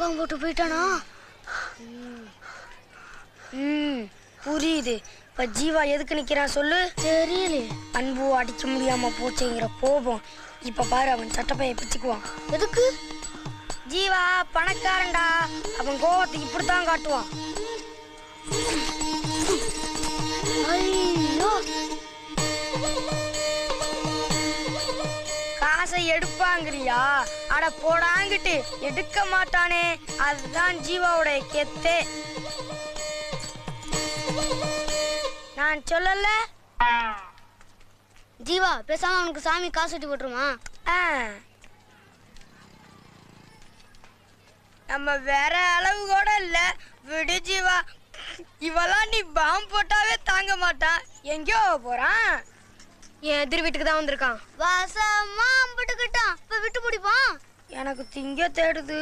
தூக்கம் போட்டு போயிட்டானா? புரியுது. இப்ப ஜீவா எதுக்கு நிக்கிறான் சொல்லு. தெரியல. அன்பு அடிக்க முடியாம போச்சுங்கிற கோபம். இப்ப பாரு, அவன் சட்டப்பைய பிச்சுக்குவான். எதுக்கு? ஜீவா பணக்காரன்டா, அவன் கோபத்தை இப்படித்தான் காட்டுவான். ஐயோ, காசை எடுப்பாங்கறியா? அட போடாங்கிட்டு, எடுக்க மாட்டானே. அதுதான் ஜீவாவோட கெத்தே. நான் சொல்லல. ஜீவா பேசாம அவனுக்கு சாமி காசு கட்டி போட்டுருமா? நம்ம வேற அளவு கூட இல்ல. விடு ஜீவா. இவெல்லாம் நீ பாம்பு போட்டாவே தாங்க மாட்டான். எங்கேயோ போறான். என் எதிர் வீட்டுக்கு தான் வந்திருக்கான். வாசமா அம்பிட்டுக்கிட்டான். இப்ப விட்டு பிடிப்பான். எனக்கு திங்க தேடுது.